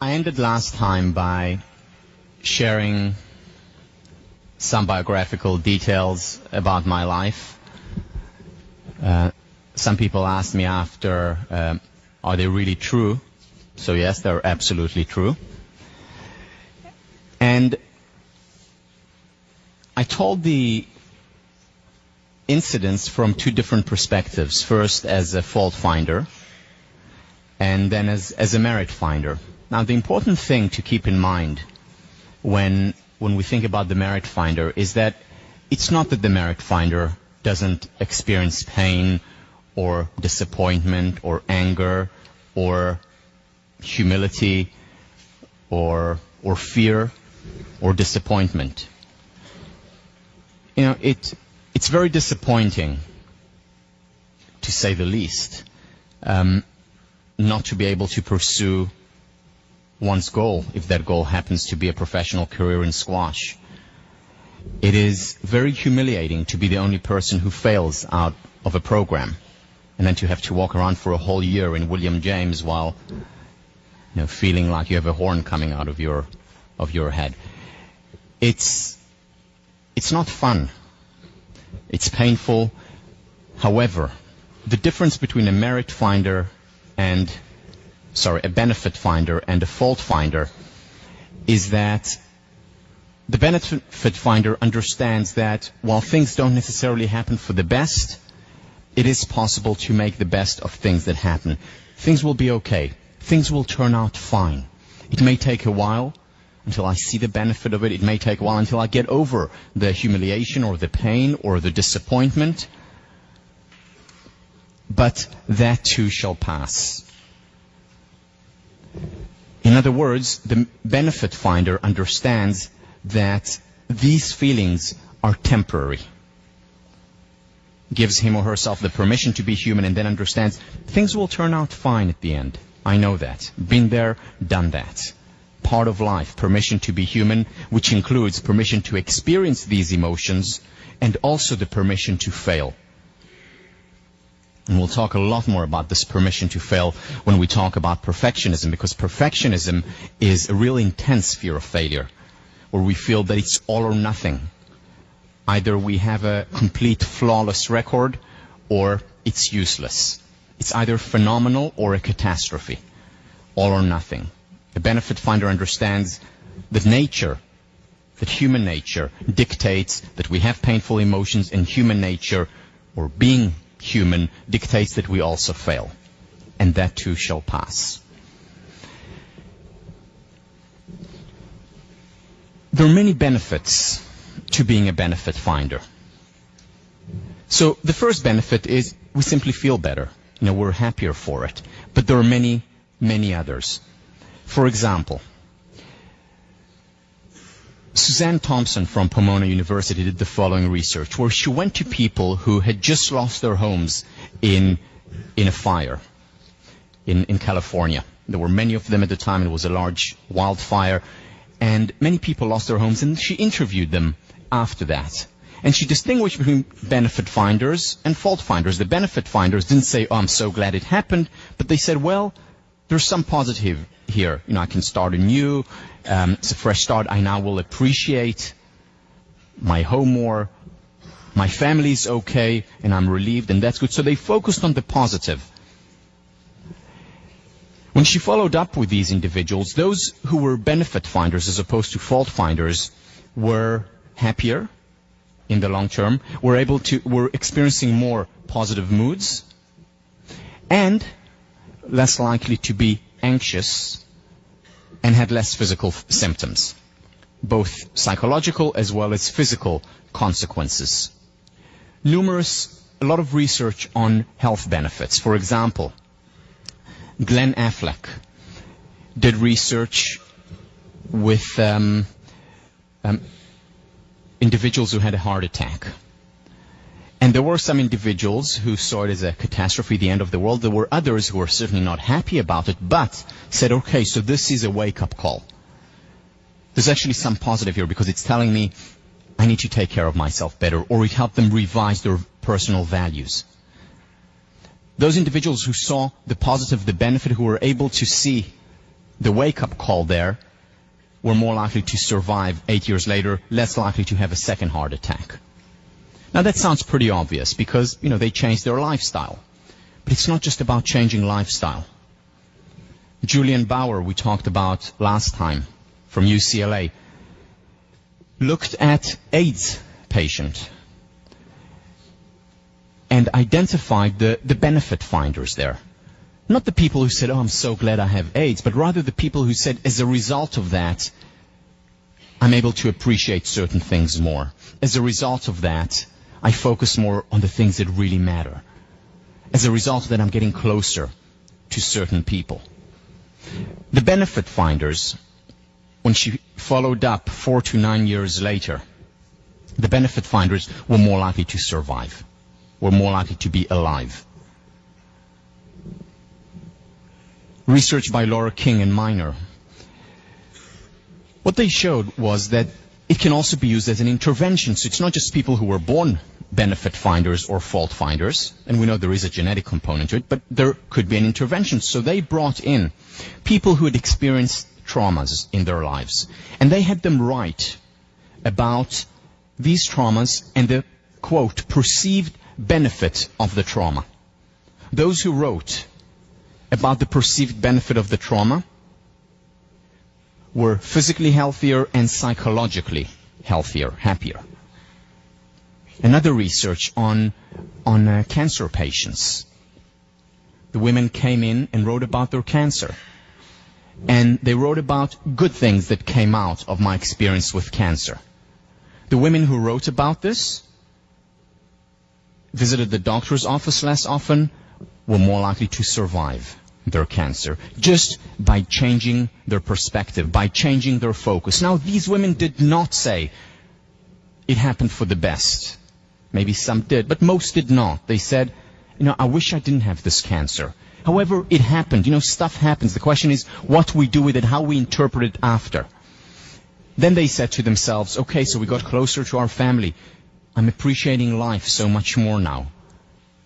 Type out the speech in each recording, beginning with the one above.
I ended last time by sharing some biographical details about my life. Some people asked me after, are they really true? So yes, they're absolutely true. And I told the incidents from two different perspectives. First as a fault finder, and then as a merit finder. Now, the important thing to keep in mind when we think about the merit finder is that it's not that the merit finder doesn't experience pain or disappointment or anger or humility or fear or disappointment. You know, it's very disappointing, to say the least, not to be able to pursue one's goal, if that goal happens to be a professional career in squash. It is very humiliating to be the only person who fails out of a program, and then to have to walk around for a whole year in William James while, you know, feeling like you have a horn coming out of your head. It's not fun. It's painful. However, the difference between a merit finder and a benefit finder and a fault finder is that the benefit finder understands that while things don't necessarily happen for the best, it is possible to make the best of things that happen. Things will be okay. Things will turn out fine. It may take a while until I see the benefit of it. It may take a while until I get over the humiliation or the pain or the disappointment. But that too shall pass. In other words, the benefit finder understands that these feelings are temporary. Gives him or herself the permission to be human, and then understands things will turn out fine at the end. I know that. Been there, done that. Part of life, permission to be human, which includes permission to experience these emotions and also the permission to fail. And we'll talk a lot more about this permission to fail when we talk about perfectionism, because perfectionism is a really intense fear of failure, where we feel that it's all or nothing. Either we have a complete flawless record or it's useless. It's either phenomenal or a catastrophe. All or nothing. The benefit finder understands that human nature dictates that we have painful emotions, and human nature, or being human, dictates that we also fail. And that too shall pass. There are many benefits to being a benefit finder. So the first benefit is we simply feel better. You know, we're happier for it. But there are many, many others. For example, Suzanne Thompson from Pomona University did the following research, where she went to people who had just lost their homes in a fire in California. There were many of them at the time. It was a large wildfire, and many people lost their homes, and she interviewed them after that. And she distinguished between benefit finders and fault finders. The benefit finders didn't say, oh, I'm so glad it happened, but they said, well, there's some positive here. You know, I can start anew. It's a fresh start. I now will appreciate my home more. My family's okay, and I'm relieved, and that's good. So they focused on the positive. When she followed up with these individuals, those who were benefit finders as opposed to fault finders were happier in the long term, were experiencing more positive moods, and less likely to be anxious, and had less physical symptoms, both psychological as well as physical consequences. A lot of research on health benefits. For example, Glenn Affleck did research with individuals who had a heart attack. And there were some individuals who saw it as a catastrophe, the end of the world. There were others who were certainly not happy about it, but said, okay, so this is a wake-up call. There's actually some positive here, because it's telling me I need to take care of myself better, or it helped them revise their personal values. Those individuals who saw the positive, the benefit, who were able to see the wake-up call there were more likely to survive 8 years later, less likely to have a second heart attack. Now that sounds pretty obvious because, they changed their lifestyle. But it's not just about changing lifestyle. Julian Bauer, we talked about last time, from UCLA, looked at AIDS patient and identified the benefit finders there. Not the people who said, oh, I'm so glad I have AIDS, but rather the people who said, as a result of that, I'm able to appreciate certain things more. As a result of that, I focus more on the things that really matter. As a result of that, I'm getting closer to certain people. The benefit finders, when she followed up 4 to 9 years later, the benefit finders were more likely to survive, were more likely to be alive. Research by Laura King and Miner. What they showed was that it can also be used as an intervention. So it's not just people who were born benefit finders or fault finders, and we know there is a genetic component to it, but there could be an intervention. So they brought in people who had experienced traumas in their lives, and they had them write about these traumas and the, quote, perceived benefit of the trauma. Those who wrote about the perceived benefit of the trauma were physically healthier and psychologically healthier, happier. Another research on cancer patients. The women came in and wrote about their cancer. And they wrote about good things that came out of my experience with cancer. The women who wrote about this visited the doctor's office less often, were more likely to survive their cancer, just by changing their perspective, by changing their focus. Now, these women did not say it happened for the best. Maybe some did, but most did not. They said, I wish I didn't have this cancer. However, it happened. Stuff happens. The question is what we do with it, how we interpret it after. Then they said to themselves, okay, so we got closer to our family. I'm appreciating life so much more now.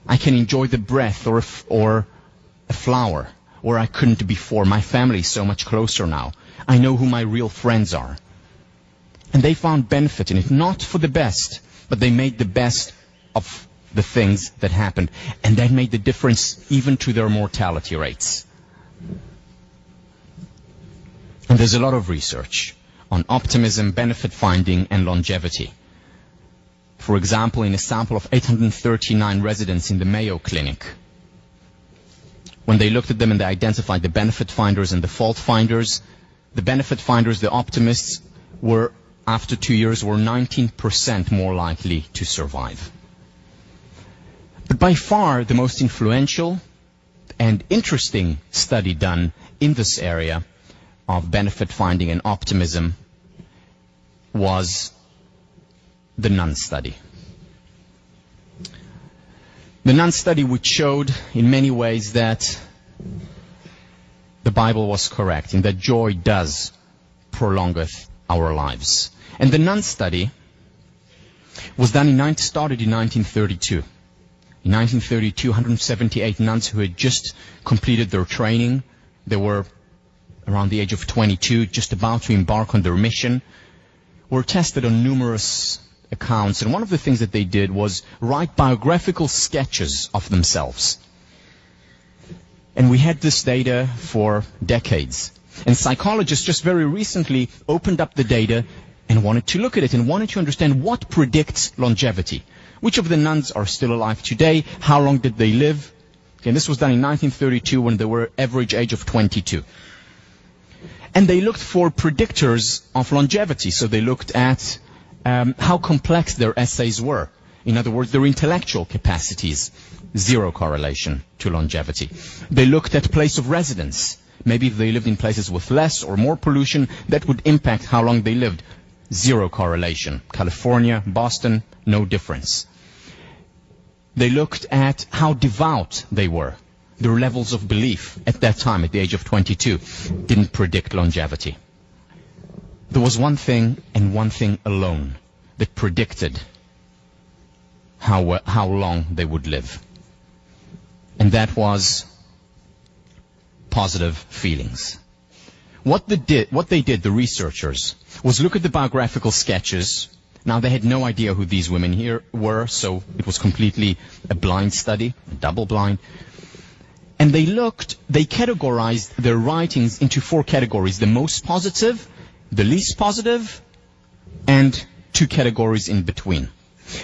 I can enjoy the breath or a flower, or I couldn't before. My family is so much closer now. I know who my real friends are. And they found benefit in it, not for the best, but they made the best of the things that happened. And that made the difference even to their mortality rates. And there's a lot of research on optimism, benefit finding, and longevity. For example, in a sample of 839 residents in the Mayo Clinic, when they looked at them and they identified the benefit finders and the fault finders, the benefit finders, the optimists, were, after 2 years, were 19% more likely to survive. But by far the most influential and interesting study done in this area of benefit finding and optimism was the Nun study. The Nun study, which showed in many ways that the Bible was correct, and that joy does prolongeth our lives. And the Nun study was done started in 1932. In 1932, 178 nuns who had just completed their training, they were around the age of 22, just about to embark on their mission, were tested on numerous accounts. And one of the things that they did was write biographical sketches of themselves. And we had this data for decades. And psychologists just very recently opened up the data and wanted to look at it and wanted to understand what predicts longevity. Which of the nuns are still alive today? How long did they live? Okay, this was done in 1932 when they were average age of 22. And they looked for predictors of longevity. So they looked at how complex their essays were. In other words, their intellectual capacities. Zero correlation to longevity. They looked at place of residence. Maybe if they lived in places with less or more pollution, that would impact how long they lived. Zero correlation. California, Boston, no difference. They looked at how devout they were. Their levels of belief at that time, at the age of 22, didn't predict longevity. There was one thing and one thing alone that predicted how long they would live. And that was positive feelings. What they did, the researchers, was look at the biographical sketches. Now, they had no idea who these women here were, so it was completely a blind study, double blind. And they categorized their writings into 4 categories: the most positive, the least positive, and 2 categories in between.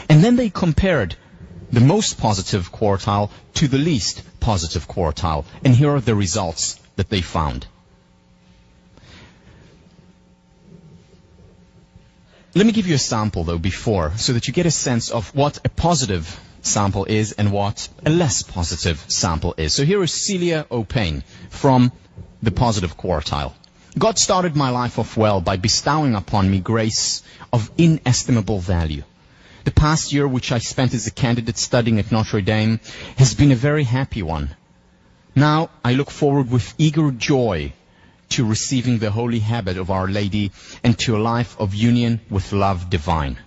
And then they compared the most positive quartile to the least positive quartile. And here are the results that they found. Let me give you a sample, though, before, so that you get a sense of what a positive sample is and what a less positive sample is. So here is Celia O'Payne from the positive quartile. God started my life off well by bestowing upon me grace of inestimable value. The past year, which I spent as a candidate studying at Notre Dame, has been a very happy one. Now I look forward with eager joy to receiving the holy habit of Our Lady and to a life of union with love divine.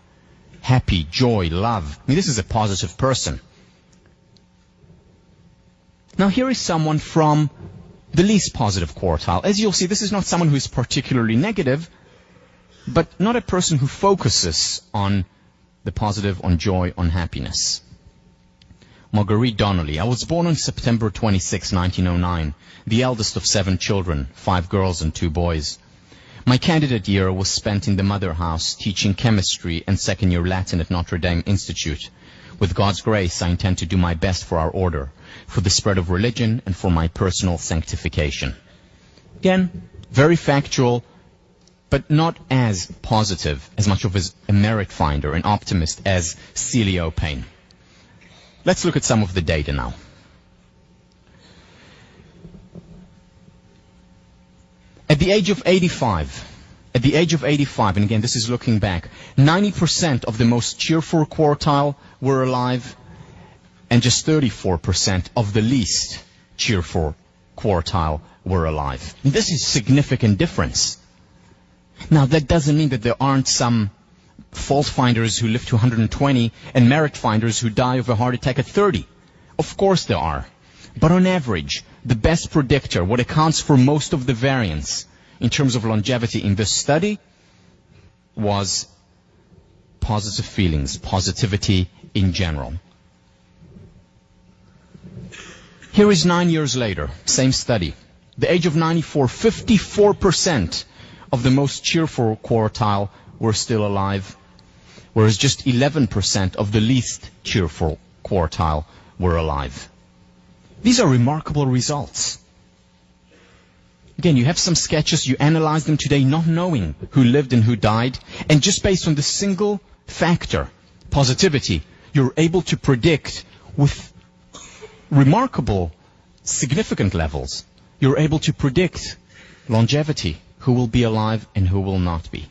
Happy, joy, love. I mean, this is a positive person. Now here is someone from the least positive quartile. As you'll see, this is not someone who is particularly negative, but not a person who focuses on the positive, on joy, on happiness. Marguerite Donnelly. I was born on September 26, 1909, the eldest of 7 children, 5 girls and 2 boys. My candidate year was spent in the mother house teaching chemistry and second-year Latin at Notre Dame Institute. With God's grace, I intend to do my best for our order, for the spread of religion, and for my personal sanctification. Again, very factual, but not as positive, as much of a merit finder, an optimist as Celia O'Payne. Let's look at some of the data now. At the age of 85, and again, this is looking back, 90% of the most cheerful quartile were alive, and just 34% of the least cheerful quartile were alive. And this is a significant difference. Now, that doesn't mean that there aren't some fault finders who live to 120 and merit finders who die of a heart attack at 30. Of course there are. But on average, the best predictor, what accounts for most of the variance in terms of longevity in this study, was positive feelings, positivity in general. Here is 9 years later, same study. The age of 94, 54% of the most cheerful quartile were still alive, whereas just 11% of the least cheerful quartile were alive. These are remarkable results. Again, you have some sketches, you analyze them today not knowing who lived and who died, and just based on the single factor, positivity, you're able to predict with remarkable, significant levels, you're able to predict longevity, who will be alive and who will not be.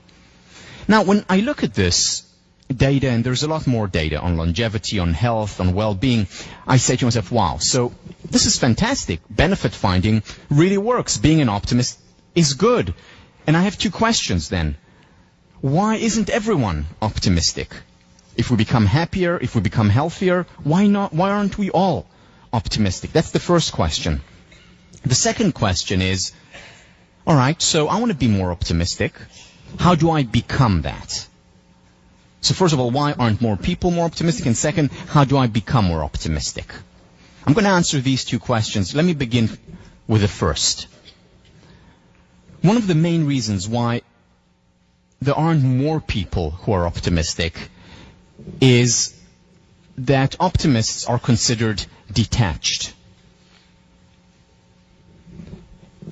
Now, when I look at this data, and there's a lot more data on longevity, on health, on well-being, I say to myself, wow, so this is fantastic. Benefit finding really works. Being an optimist is good. And I have 2 questions then. Why isn't everyone optimistic? If we become happier, if we become healthier, why not? Why aren't we all optimistic? That's the first question. The second question is, all right, so I want to be more optimistic. How do I become that? So first of all, why aren't more people more optimistic? And second, how do I become more optimistic? I'm going to answer these 2 questions. Let me begin with the first. One of the main reasons why there aren't more people who are optimistic is that optimists are considered detached.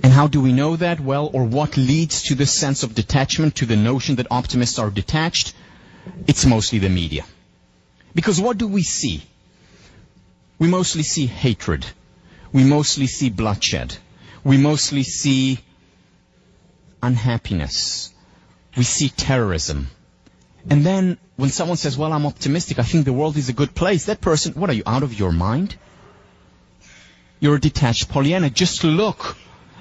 And how do we know that? Well, or what leads to this sense of detachment, to the notion that optimists are detached? It's mostly the media. Because what do we see? We mostly see hatred. We mostly see bloodshed. We mostly see unhappiness. We see terrorism. And then when someone says, well, I'm optimistic, I think the world is a good place, that person, what are you, out of your mind? You're a detached Pollyanna. Just look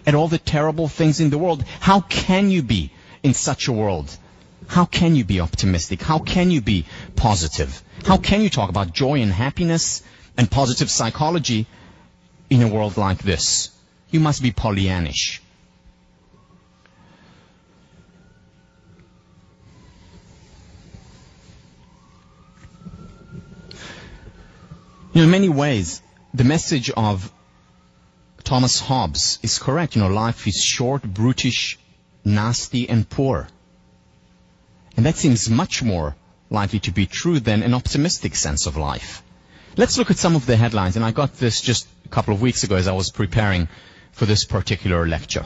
at all the terrible things in the world. How can you be in such a world? How can you be optimistic? How can you be positive? How can you talk about joy and happiness and positive psychology in a world like this? You must be Pollyannish. In many ways, the message of Thomas Hobbes is correct. Life is short, brutish, nasty, and poor. And that seems much more likely to be true than an optimistic sense of life. Let's look at some of the headlines, and I got this just a couple of weeks ago as I was preparing for this particular lecture.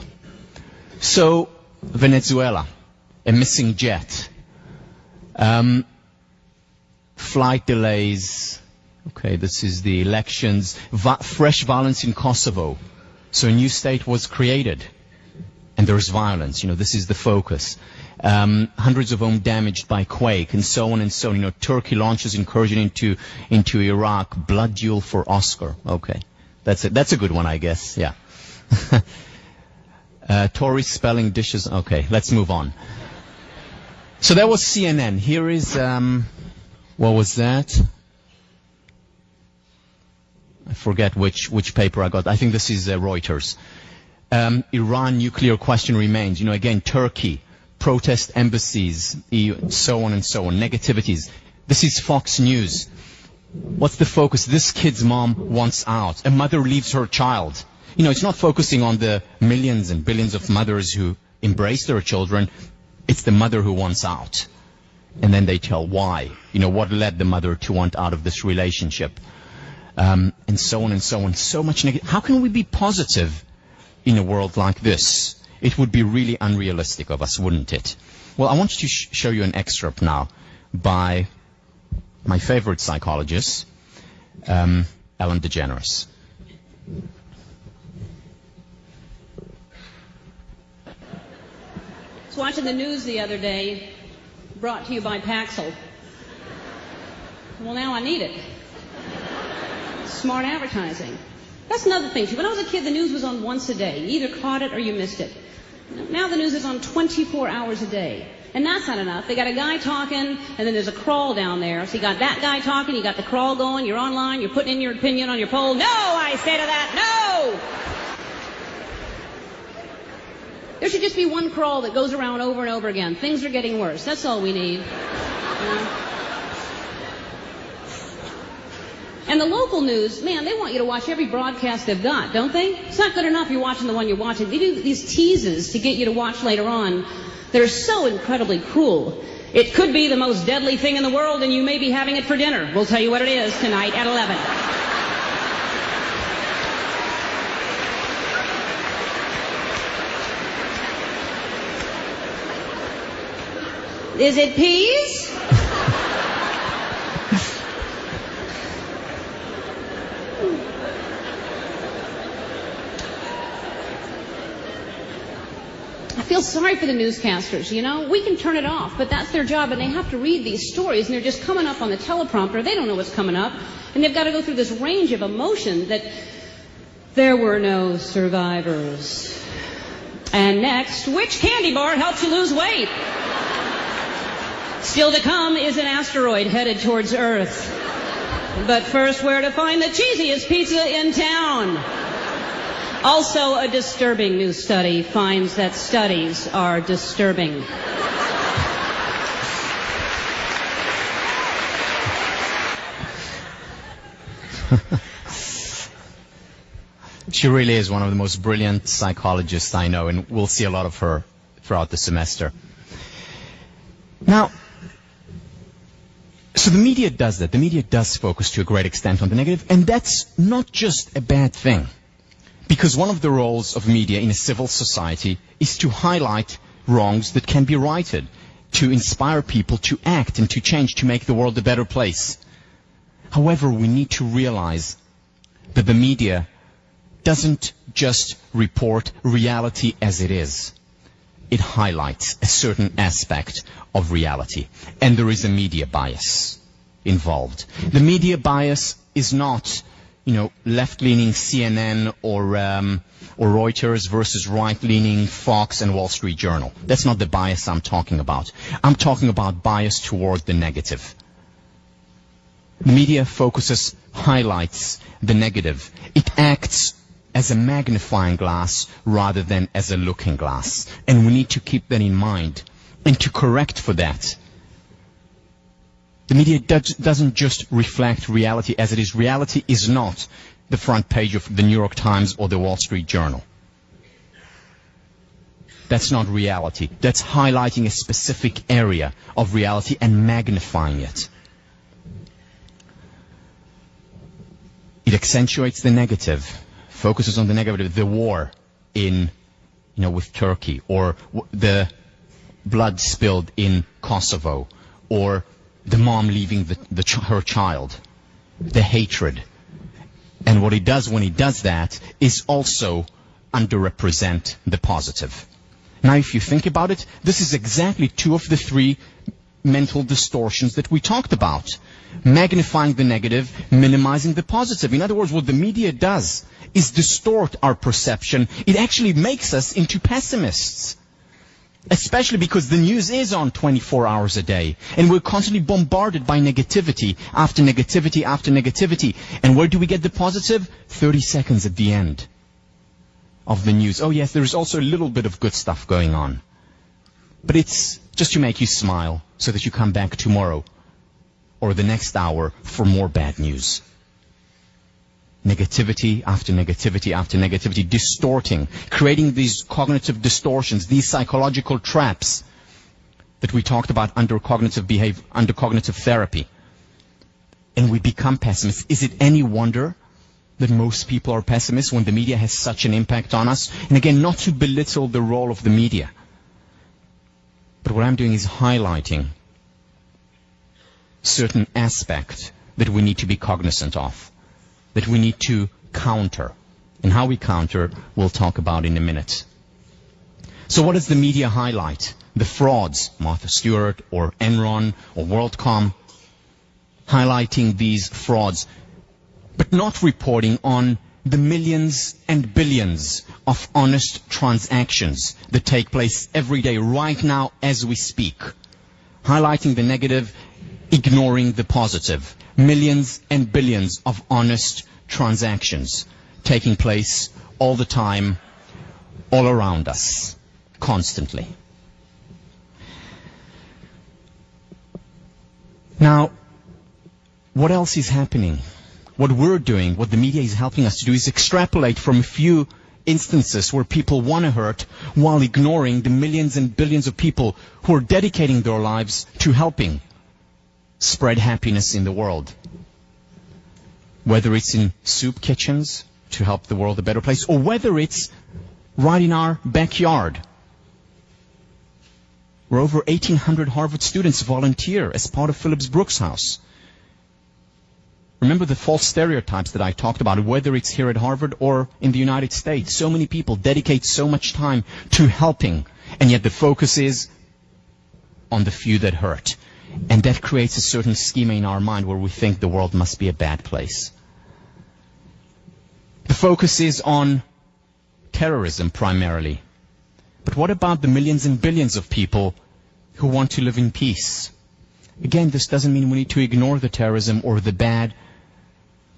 So, Venezuela, a missing jet, flight delays, okay, this is the elections, fresh violence in Kosovo. So a new state was created, and there's violence, this is the focus. Hundreds of homes damaged by quake, and so on and so on. Turkey launches incursion into Iraq, blood duel for Oscar. Okay, that's it. That's a good one, I guess. Yeah. Tories spelling dishes. Okay, let's move on. So that was CNN. Here is what was that? I forget which paper I got. I think this is Reuters. Iran nuclear question remains. Again, Turkey. Protest embassies, so on and so on, negativities. This is Fox News. What's the focus? This kid's mom wants out. A mother leaves her child. It's not focusing on the millions and billions of mothers who embrace their children. It's the mother who wants out. And then they tell why. What led the mother to want out of this relationship. And so on and so on. So much negative. How can we be positive in a world like this? It would be really unrealistic of us, wouldn't it? Well, I want to show you an excerpt now by my favorite psychologist, Ellen DeGeneres. I was watching the news the other day, brought to you by Paxil. Well, now I need it. Smart advertising. That's another thing, too. When I was a kid, the news was on once a day. You either caught it or you missed it. Now the news is on 24 hours a day. And that's not enough. They got a guy talking, and then there's a crawl down there. So you got that guy talking, you got the crawl going, you're online, you're putting in your opinion on your poll. No, I say to that, no! There should just be one crawl that goes around over and over again. Things are getting worse. That's all we need. And the local news, man, they want you to watch every broadcast they've got, don't they? It's not good enough you're watching the one you're watching. They do these teases to get you to watch later on that are so incredibly cruel. It could be the most deadly thing in the world, and you may be having it for dinner. We'll tell you what it is tonight at 11. Is it peas? I feel sorry for the newscasters, We can turn it off, but that's their job, and they have to read these stories, and they're just coming up on the teleprompter. They don't know what's coming up, and they've got to go through this range of emotion that there were no survivors. And next, which candy bar helps you lose weight? Still to come is an asteroid headed towards Earth. But first, where to find the cheesiest pizza in town? Also, a disturbing new study finds that studies are disturbing. She really is one of the most brilliant psychologists I know, and we'll see a lot of her throughout the semester. Now, so the media does that. The media does focus to a great extent on the negative, and that's not just a bad thing. Because one of the roles of media in a civil society is to highlight wrongs that can be righted, to inspire people to act and to change, to make the world a better place. However, we need to realize that the media doesn't just report reality as it is. It highlights a certain aspect of reality. And there is a media bias involved. The media bias is not left-leaning CNN or Reuters versus right-leaning Fox and Wall Street Journal. That's not the bias I'm talking about. I'm talking about bias toward the negative. The media focuses, highlights the negative. It acts as a magnifying glass rather than as a looking glass. And we need to keep that in mind. And to correct for that, The media doesn't just reflect reality as it is. Reality is not the front page of the New York Times or the Wall Street Journal. That's not reality. That's highlighting a specific area of reality and magnifying it. It accentuates the negative, focuses on the negative, the war with Turkey, or the blood spilled in Kosovo, or the mom leaving her child, the hatred. And what he does when he does that is also underrepresent the positive. Now, if you think about it, this is exactly two of the three mental distortions that we talked about. Magnifying the negative, minimizing the positive. In other words, what the media does is distort our perception. It actually makes us into pessimists. Especially because the news is on 24 hours a day. And we're constantly bombarded by negativity after negativity after negativity. And where do we get the positive? 30 seconds at the end of the news. Oh yes, there is also a little bit of good stuff going on. But it's just to make you smile so that you come back tomorrow or the next hour for more bad news. Negativity after negativity after negativity, distorting, creating these cognitive distortions, these psychological traps that we talked about under cognitive therapy. And we become pessimists. Is it any wonder that most people are pessimists when the media has such an impact on us? And again, not to belittle the role of the media. But what I'm doing is highlighting certain aspect that we need to be cognizant of, that we need to counter. And how we counter, we'll talk about in a minute. So what does the media highlight? The frauds, Martha Stewart or Enron or WorldCom, highlighting these frauds, but not reporting on the millions and billions of honest transactions that take place every day, right now as we speak. Highlighting the negative, ignoring the positive. Millions and billions of honest transactions taking place all the time, all around us, constantly. Now, what else is happening? What we're doing, what the media is helping us to do, is extrapolate from a few instances where people want to hurt while ignoring the millions and billions of people who are dedicating their lives to helping spread happiness in the world. Whether it's in soup kitchens to help the world a better place, or whether it's right in our backyard, where over 1,800 Harvard students volunteer as part of Phillips Brooks House. Remember the false stereotypes that I talked about, whether it's here at Harvard or in the United States. So many people dedicate so much time to helping, and yet the focus is on the few that hurt. And that creates a certain schema in our mind where we think the world must be a bad place. The focus is on terrorism primarily. But what about the millions and billions of people who want to live in peace? Again, this doesn't mean we need to ignore the terrorism or the bad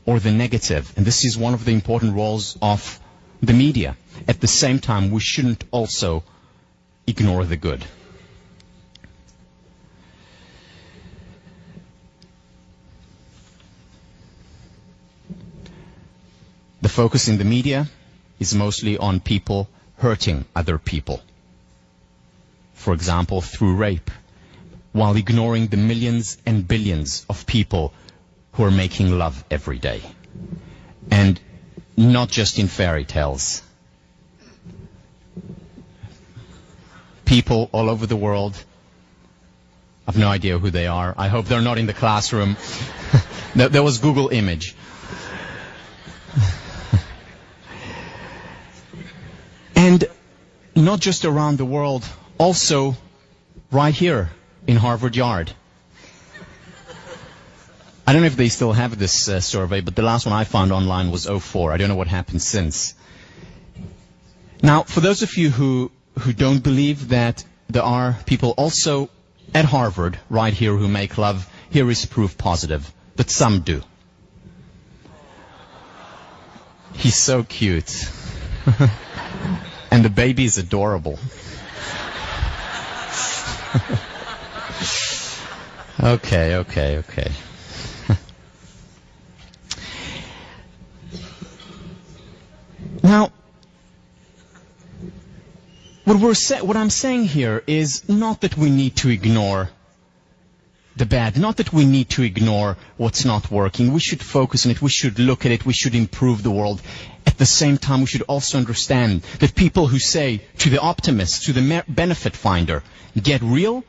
or the negative. And this is one of the important roles of the media. At the same time, we shouldn't also ignore the good. The focus in the media is mostly on people hurting other people. For example, through rape, while ignoring the millions and billions of people who are making love every day. And not just in fairy tales. People all over the world, I've no idea who they are. I hope they're not in the classroom. There was Google image. And not just around the world, also right here in Harvard Yard. I don't know if they still have this survey, but the last one I found online was 2004. I don't know what happened since. Now, for those of you who don't believe that there are people also at Harvard right here who make love, here is proof positive that some do. He's so cute. And the baby is adorable. Okay. Now, what I'm saying here is not that we need to ignore the bad, not that we need to ignore what's not working. We should focus on it, we should look at it, we should improve the world. At the same time, we should also understand that people who say to the optimist, to the benefit finder, get real,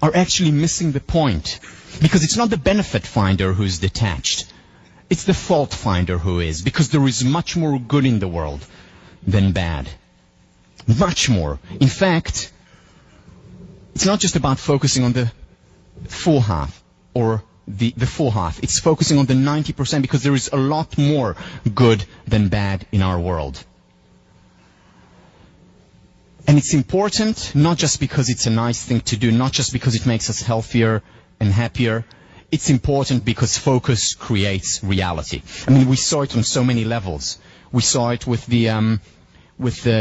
are actually missing the point. Because it's not the benefit finder who's detached. It's the fault finder who is. Because there is much more good in the world than bad. Much more. In fact, it's not just about focusing on the full half or the full half. It's focusing on the 90% because there is a lot more good than bad in our world. And it's important not just because it's a nice thing to do, not just because it makes us healthier and happier. It's important because focus creates reality. I mean, we saw it on so many levels. We saw it with the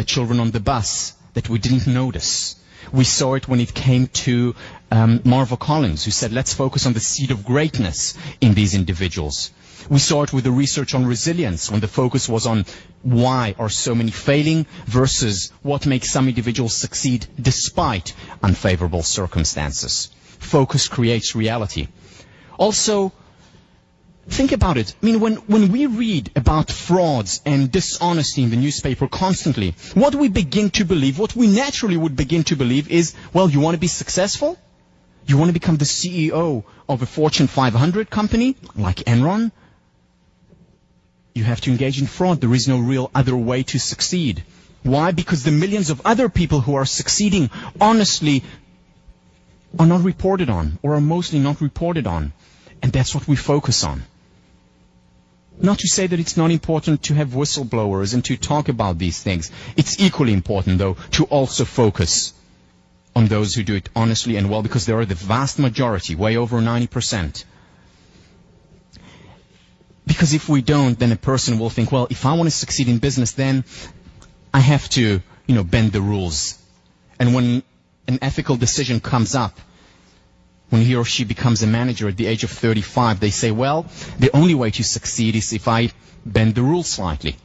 children on the bus that we didn't notice. We saw it when it came to Marva Collins, who said, let's focus on the seed of greatness in these individuals. We saw it with the research on resilience, when the focus was on why are so many failing versus what makes some individuals succeed despite unfavorable circumstances. Focus creates reality. Also, think about it. I mean, when we read about frauds and dishonesty in the newspaper constantly, what we begin to believe, what we naturally would begin to believe is, well, you want to be successful? You want to become the CEO of a Fortune 500 company like Enron? You have to engage in fraud. There is no real other way to succeed. Why? Because the millions of other people who are succeeding honestly are not reported on, or are mostly not reported on. And that's what we focus on. Not to say that it's not important to have whistleblowers and to talk about these things. It's equally important, though, to also focus on those who do it honestly and well, because they are the vast majority, way over 90%. Because if we don't, then a person will think, well, if I want to succeed in business, then I have to, bend the rules. And when an ethical decision comes up, when he or she becomes a manager at the age of 35, they say, well, the only way to succeed is if I bend the rules slightly.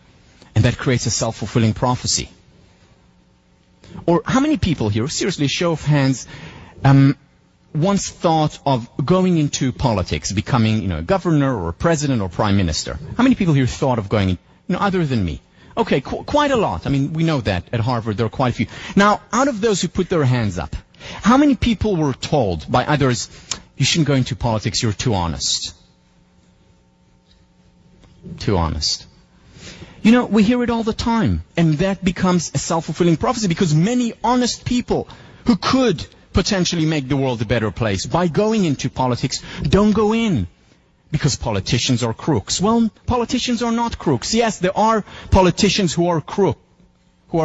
And that creates a self-fulfilling prophecy. Or how many people here, seriously, show of hands, once thought of going into politics, becoming, a governor or a president or prime minister? How many people here thought of going, other than me? Okay, quite a lot. I mean, we know that at Harvard there are quite a few. Now, out of those who put their hands up, how many people were told by others, you shouldn't go into politics, you're too honest? Too honest. We hear it all the time, and that becomes a self-fulfilling prophecy because many honest people who could potentially make the world a better place by going into politics don't go in because politicians are crooks. Well, politicians are not crooks. Yes, there are politicians who are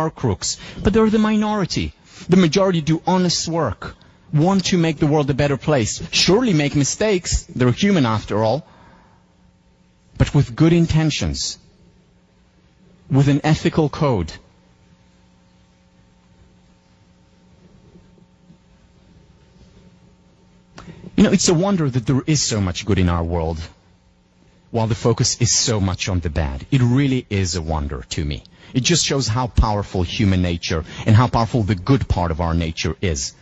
crooks, but they're the minority. The majority do honest work, want to make the world a better place, surely make mistakes, they're human after all, but with good intentions, with an ethical code. It's a wonder that there is so much good in our world, while the focus is so much on the bad. It really is a wonder to me. It just shows how powerful human nature and how powerful the good part of our nature is,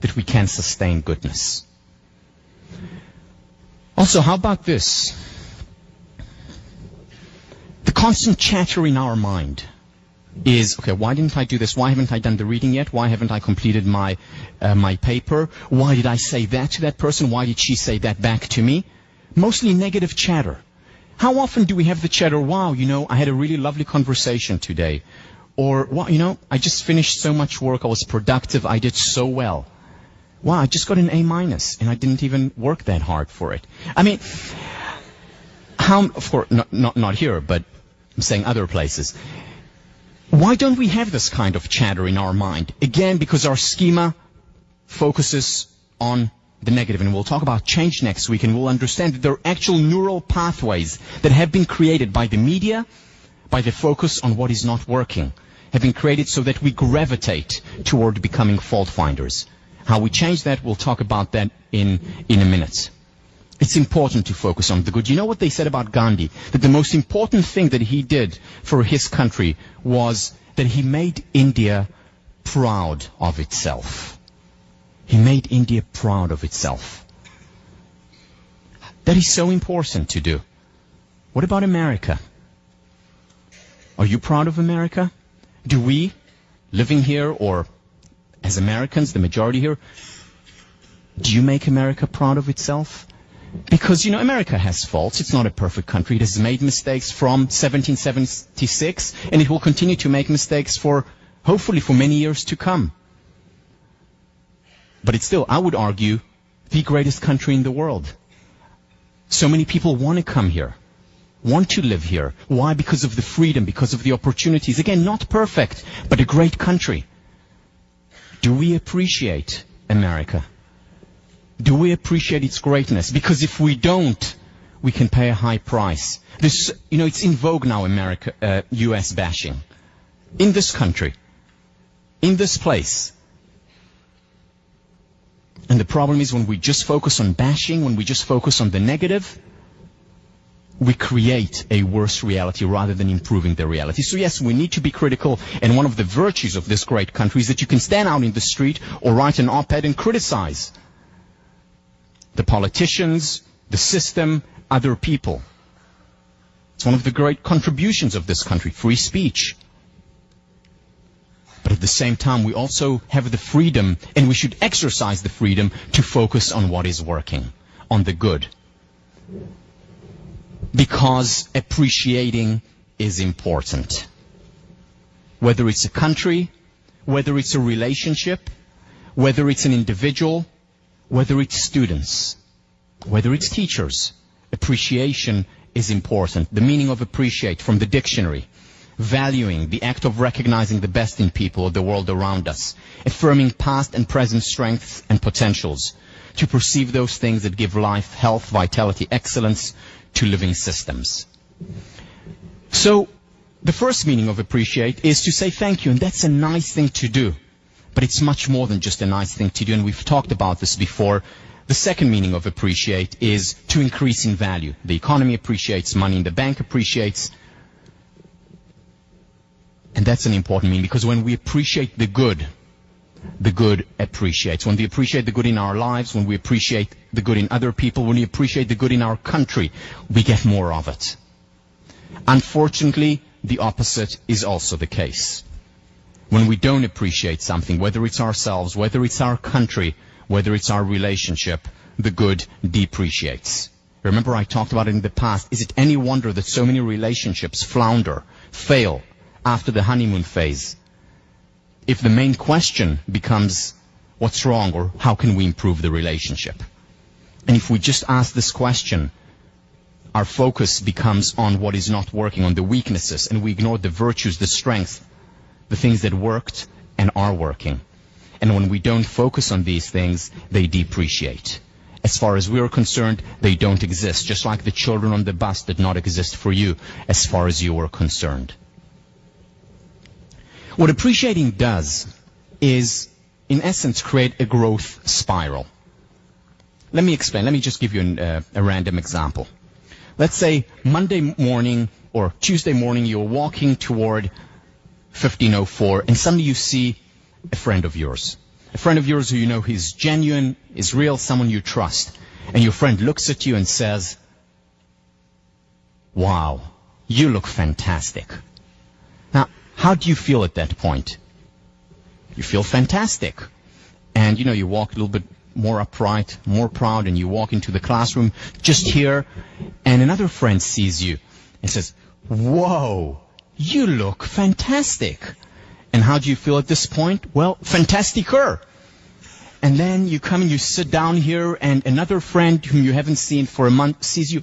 that we can sustain goodness. Also, how about this? The constant chatter in our mind is, okay, why didn't I do this? Why haven't I done the reading yet? Why haven't I completed my paper? Why did I say that to that person? Why did she say that back to me? Mostly negative chatter. How often do we have the chatter, wow, I had a really lovely conversation today. Or, wow, I just finished so much work, I was productive, I did so well. Wow, I just got an A-, and I didn't even work that hard for it. I mean, of course, not here, but I'm saying other places. Why don't we have this kind of chatter in our mind? Again, because our schema focuses on the negative, and we'll talk about change next week, and we'll understand that there are actual neural pathways that have been created by the media, by the focus on what is not working, have been created so that we gravitate toward becoming fault finders. How we change that, we'll talk about that in a minute. It's important to focus on the good. You know what they said about Gandhi? That the most important thing that he did for his country was that he made India proud of itself. He made India proud of itself. That is so important to do. What about America? Are you proud of America? Do we, living here or as Americans, the majority here, do you make America proud of itself? Because, America has faults. It's not a perfect country. It has made mistakes from 1776, and it will continue to make mistakes hopefully for many years to come. But it's still, I would argue, the greatest country in the world. So many people want to come here, want to live here. Why? Because of the freedom, because of the opportunities. Again, not perfect, but a great country. Do we appreciate America? Do we appreciate its greatness? Because if we don't, we can pay a high price. This, it's in vogue now, U.S. bashing. In this country. In this place. And the problem is when we just focus on bashing, when we just focus on the negative, we create a worse reality rather than improving the reality. So yes, we need to be critical, and one of the virtues of this great country is that you can stand out in the street or write an op-ed and criticize the politicians, the system, other people. It's one of the great contributions of this country, free speech. But at the same time, we also have the freedom, and we should exercise the freedom to focus on what is working, on the good. Because appreciating is important. Whether it's a country, whether it's a relationship, whether it's an individual, whether it's students, whether it's teachers, appreciation is important. The meaning of appreciate from the dictionary: valuing, the act of recognizing the best in people or the world around us, affirming past and present strengths and potentials, to perceive those things that give life, health, vitality, excellence to living systems. So, the first meaning of appreciate is to say thank you, and that's a nice thing to do. But it's much more than just a nice thing to do, and we've talked about this before. The second meaning of appreciate is to increase in value. The economy appreciates, money in the bank appreciates. And that's an important meaning, because when we appreciate the good appreciates. When we appreciate the good in our lives, when we appreciate the good in other people, when we appreciate the good in our country, we get more of it. Unfortunately, the opposite is also the case. When we don't appreciate something, whether it's ourselves, whether it's our country, whether it's our relationship, the good depreciates. Remember, I talked about it in the past. Is it any wonder that so many relationships flounder, fail after the honeymoon phase? If the main question becomes what's wrong or how can we improve the relationship? And if we just ask this question, our focus becomes on what is not working, on the weaknesses, and we ignore the virtues, the strengths, the things that worked and are working. And when we don't focus on these things, they depreciate. As far as we are concerned, they don't exist, just like the children on the bus did not exist for you as far as you were concerned. What appreciating does is, in essence, create a growth spiral. Let me explain. Let me just give you a random example. Let's say Monday morning or Tuesday morning you're walking toward 1504 and suddenly you see a friend of yours. A friend of yours who you know is genuine, is real, someone you trust. And your friend looks at you and says, "Wow, you look fantastic." Now, how do you feel at that point? You feel fantastic. And, you walk a little bit more upright, more proud, and you walk into the classroom just here, and another friend sees you and says, "Whoa, you look fantastic." And how do you feel at this point? Well, fantasticer. And then you come and you sit down here, and another friend whom you haven't seen for a month sees you,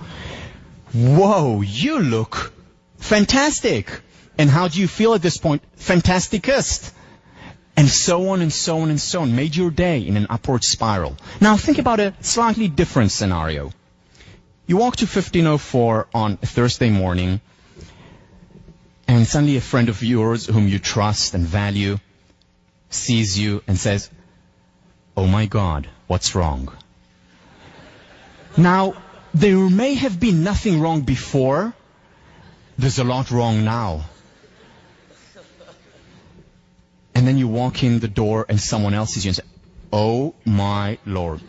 "Whoa, you look fantastic." And how do you feel at this point? Fantasticest. And so on and so on and so on. Made your day in an upward spiral. Now think about a slightly different scenario. You walk to 1504 on a Thursday morning, and suddenly a friend of yours whom you trust and value sees you and says, oh my God, what's wrong? Now, there may have been nothing wrong before. There's a lot wrong now. And then you walk in the door and someone else is you and say, oh my Lord.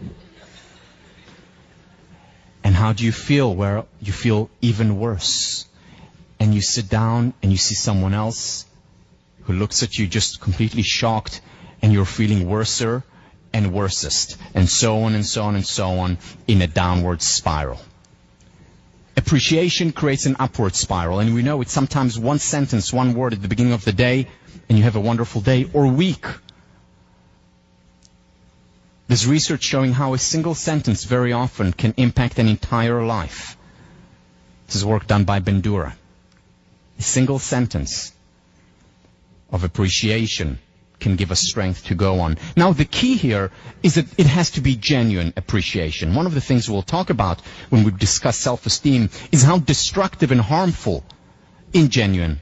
And how do you feel? Well, you feel even worse. And you sit down and you see someone else who looks at you just completely shocked, and you're feeling worser and worsest, and so on and so on and so on, in a downward spiral. Appreciation creates an upward spiral, and we know it's sometimes one sentence, one word at the beginning of the day, and you have a wonderful day or week. There's research showing how a single sentence very often can impact an entire life. This is work done by Bandura. A single sentence of appreciation can give us strength to go on. Now, the key here is that it has to be genuine appreciation. One of the things we'll talk about when we discuss self-esteem is how destructive and harmful ingenuine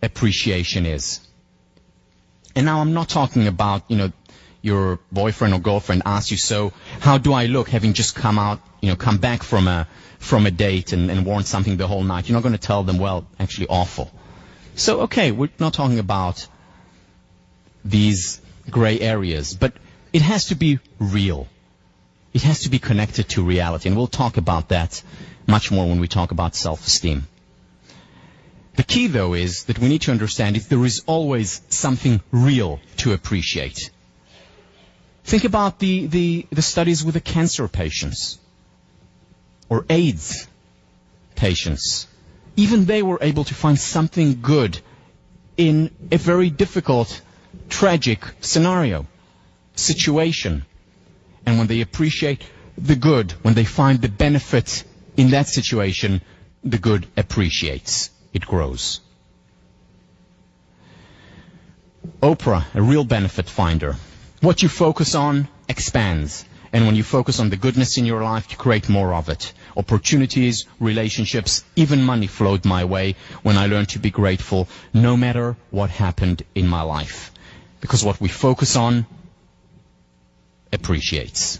appreciation is. And now I'm not talking about, your boyfriend or girlfriend asks you, so how do I look, having just come back from a date and worn something the whole night. You're not going to tell them, well, actually awful. So, okay, we're not talking about these gray areas, but it has to be real. It has to be connected to reality, and we'll talk about that much more when we talk about self-esteem. The key, though, is that we need to understand that there is always something real to appreciate. Think about the studies with the cancer patients or AIDS patients. Even they were able to find something good in a very difficult, tragic situation. And when they appreciate the good, when they find the benefit in that situation, the good appreciates. It grows. Oprah, a real benefit finder. What you focus on expands. And when you focus on the goodness in your life, you create more of it. Opportunities, relationships, even money flowed my way when I learned to be grateful no matter what happened in my life. Because what we focus on appreciates.